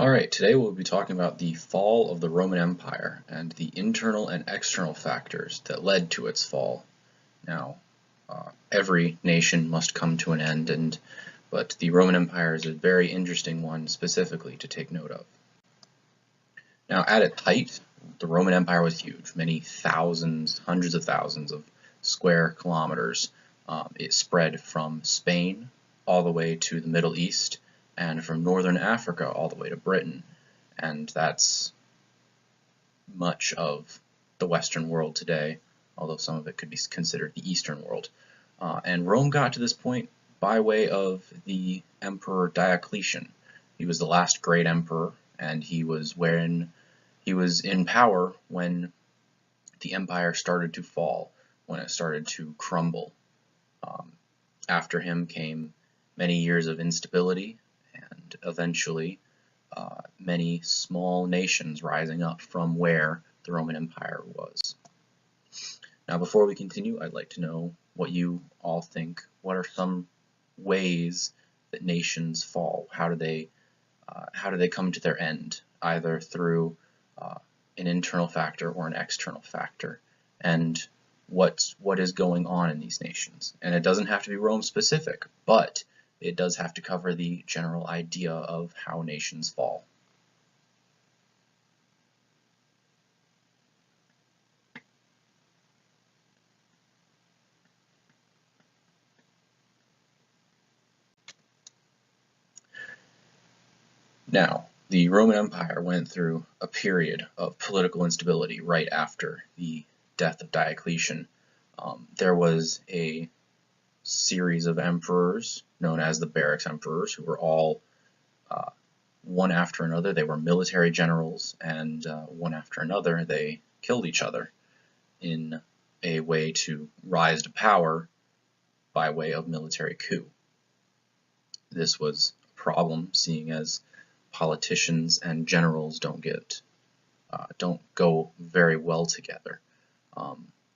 Alright, today we'll be talking about the fall of the Roman Empire and the internal and external factors that led to its fall. Now, every nation must come to an end, but the Roman Empire is a very interesting one specifically to take note of. Now, at its height, the Roman Empire was huge, many thousands, hundreds of thousands of square kilometers. It spread from Spain all the way to the Middle East, and from northern Africa all the way to Britain, and that's much of the Western world today, although some of it could be considered the Eastern world. And Rome got to this point by way of the Emperor Diocletian. He was the last great emperor, and he was in power when the empire started to fall, when it started to crumble. After him came many years of instability, and eventually many small nations rising up from where the Roman Empire was. Now, before we continue, I'd like to know what you all think. What are some ways that nations fall? How do they come to their end, either through an internal factor or an external factor? And what is going on in these nations? And it doesn't have to be Rome specific, but it does have to cover the general idea of how nations fall. Now, the Roman Empire went through a period of political instability right after the death of Diocletian. There was a series of emperors known as the Barracks Emperors, who were all one after another. They were military generals, and one after another they killed each other in a way to rise to power by way of military coup. This was a problem, seeing as politicians and generals don't go very well together.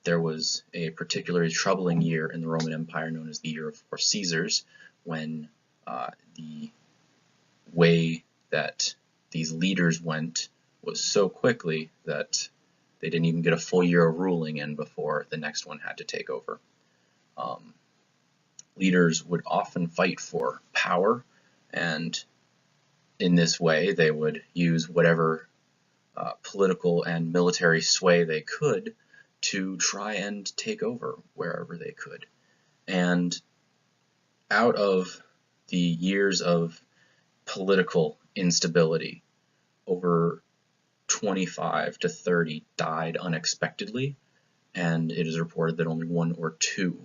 There was a particularly troubling year in the Roman Empire known as the Year of Four Caesars, when the way that these leaders went was so quickly that they didn't even get a full year of ruling in before the next one had to take over. Leaders would often fight for power, and in this way they would use whatever political and military sway they could to try and take over wherever they could. And out of the years of political instability, over 25 to 30 died unexpectedly, and it is reported that only 1 or 2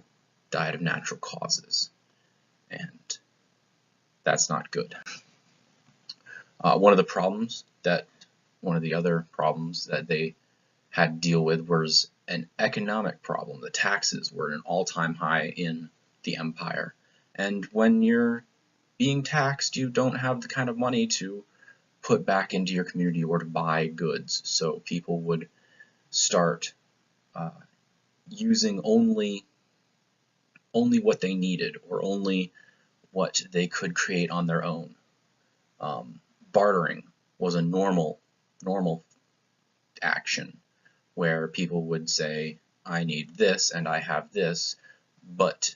died of natural causes, and that's not good. One of the other problems that they had to deal with was an economic problem. The taxes were at an all-time high in the empire, and when you're being taxed, you don't have the kind of money to put back into your community or to buy goods, so people would start using only what they needed, or only what they could create on their own. Bartering was a normal action, where people would say, I need this and I have this, but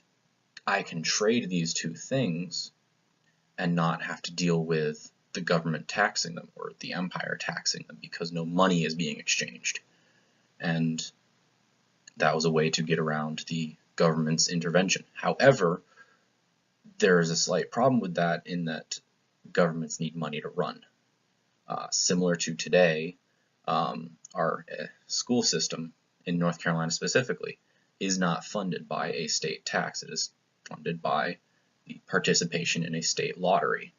I can trade these two things and not have to deal with the government taxing them or the empire taxing them, because no money is being exchanged. And that was a way to get around the government's intervention. However, there is a slight problem with that, in that governments need money to run. Similar to today, our school system in North Carolina specifically is not funded by a state tax. It is funded by the participation in a state lottery.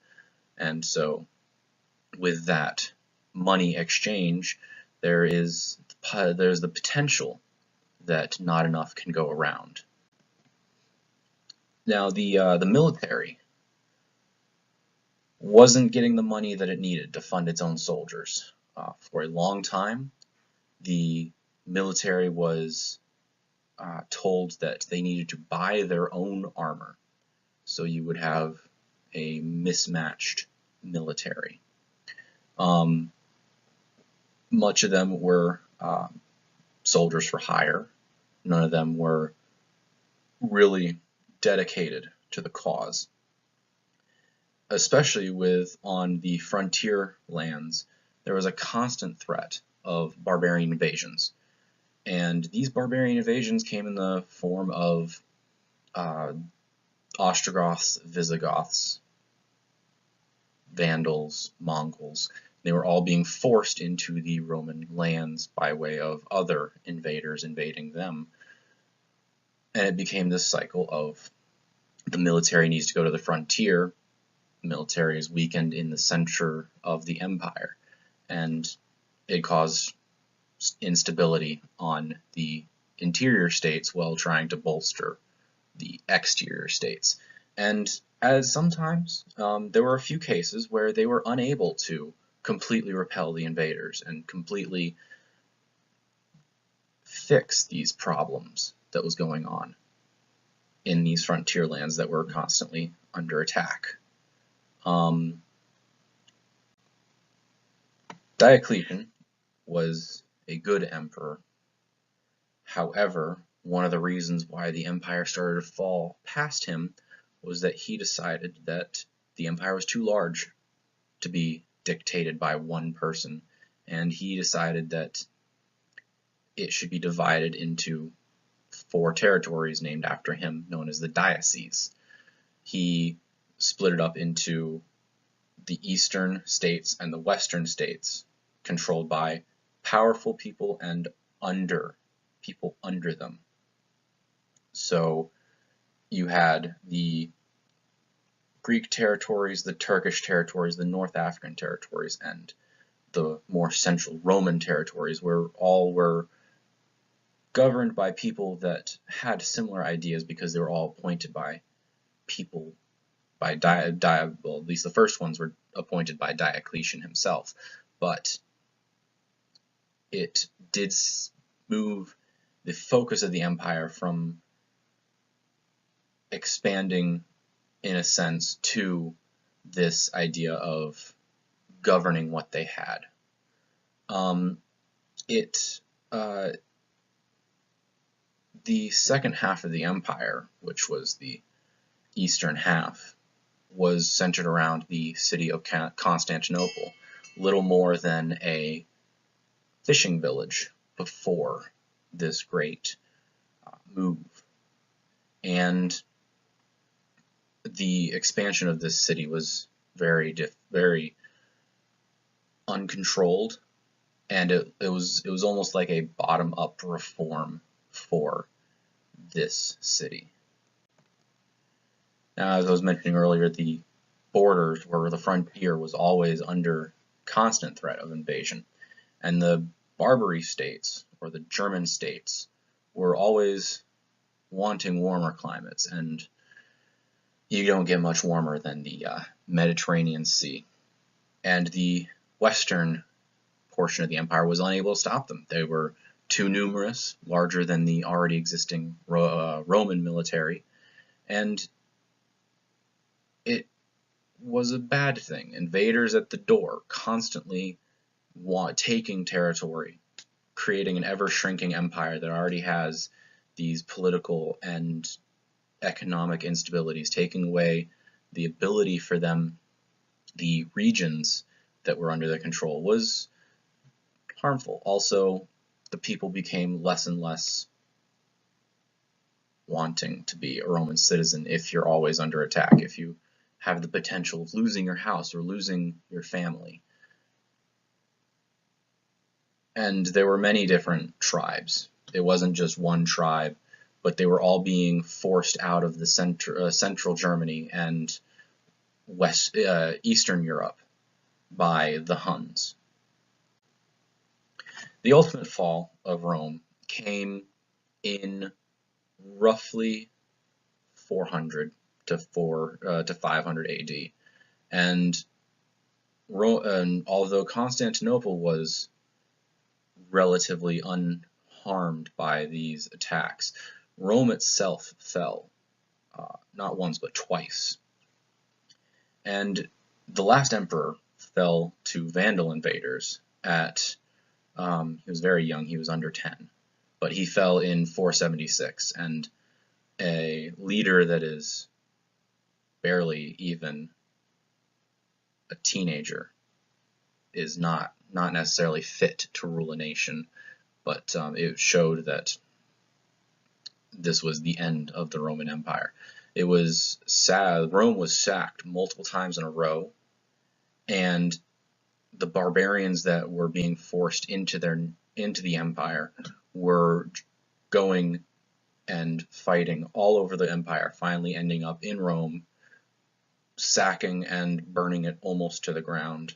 And so with that money exchange, there's the potential that not enough can go around. Now, the military wasn't getting the money that it needed to fund its own soldiers. For a long time, the military was told that they needed to buy their own armor, so you would have a mismatched military. Much of them were soldiers for hire. None of them were really dedicated to the cause. Especially on the frontier lands, there was a constant threat of barbarian invasions. And these barbarian invasions came in the form of Ostrogoths, Visigoths, Vandals, Mongols. They were all being forced into the Roman lands by way of other invaders invading them. And it became this cycle of the military needs to go to the frontier. The military is weakened in the center of the empire, and it caused instability on the interior states while trying to bolster the exterior states. And as sometimes there were a few cases where they were unable to completely repel the invaders and completely fix these problems that was going on in these frontier lands that were constantly under attack. Diocletian was a good emperor. However, one of the reasons why the empire started to fall past him was that he decided that the empire was too large to be dictated by one person, and he decided that it should be divided into 4 territories named after him, known as the dioceses. He split it up into the eastern states and the western states, controlled by powerful people and people under them. So you had the Greek territories, the Turkish territories, the North African territories, and the more central Roman territories, where all were governed by people that had similar ideas because they were all appointed by people, well, at least the first ones were appointed by Diocletian himself, but it did move the focus of the empire from expanding, in a sense, to this idea of governing what they had. The second half of the empire, which was the eastern half, was centered around the city of Constantinople, little more than a fishing village before this great move. And the expansion of this city was very uncontrolled, and it was almost like a bottom-up reform for this city. Now, as I was mentioning earlier, the borders, or the frontier, was always under constant threat of invasion, and the Barbary states, or the German states, were always wanting warmer climates, and you don't get much warmer than the Mediterranean Sea. And the western portion of the empire was unable to stop them. They were too numerous, larger than the already existing Roman military, and it was a bad thing. Invaders at the door, constantly taking territory, creating an ever-shrinking empire that already has these political and economic instabilities, taking away the ability for them, the regions that were under their control, was harmful. Also, the people became less and less wanting to be a Roman citizen if you're always under attack, if you have the potential of losing your house or losing your family. And there were many different tribes. It wasn't just one tribe, but they were all being forced out of the central Germany and Eastern Europe by the Huns. The ultimate fall of Rome came in roughly 400 to 500 AD, and although Constantinople was relatively unharmed by these attacks, Rome itself fell, not once but twice. And the last emperor fell to Vandal invaders at, he was very young, he was under 10, but he fell in 476, and a leader that is barely even a teenager is not necessarily fit to rule a nation, but it showed that this was the end of the Roman Empire. It was sad. Rome was sacked multiple times in a row, and the barbarians that were being forced into the empire were going and fighting all over the empire, finally ending up in Rome, sacking and burning it almost to the ground.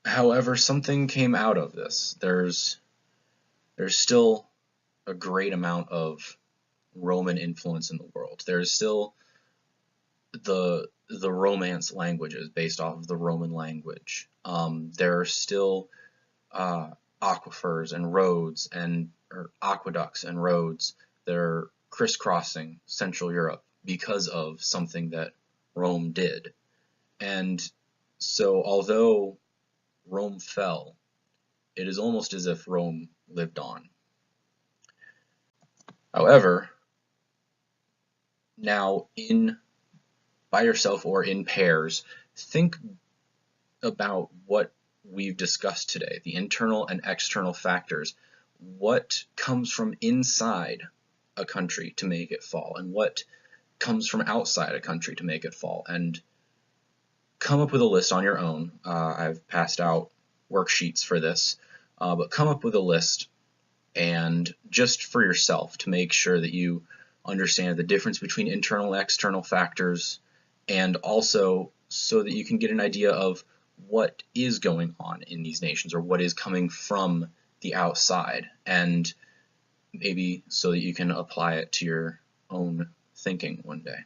However, something came out of this. There's still a great amount of Roman influence in the world. There's still the Romance languages based off of the Roman language. There are still aquifers and roads or aqueducts and roads that are crisscrossing Central Europe because of something that Rome did. And so although Rome fell, it is almost as if Rome lived on. However, now by yourself or in pairs, think about what we've discussed today, the internal and external factors. What comes from inside a country to make it fall, and what comes from outside a country to make it fall, and come up with a list on your own. I've passed out worksheets for this, but come up with a list, and just for yourself, to make sure that you understand the difference between internal and external factors, and also so that you can get an idea of what is going on in these nations, or what is coming from the outside, and maybe so that you can apply it to your own thinking one day.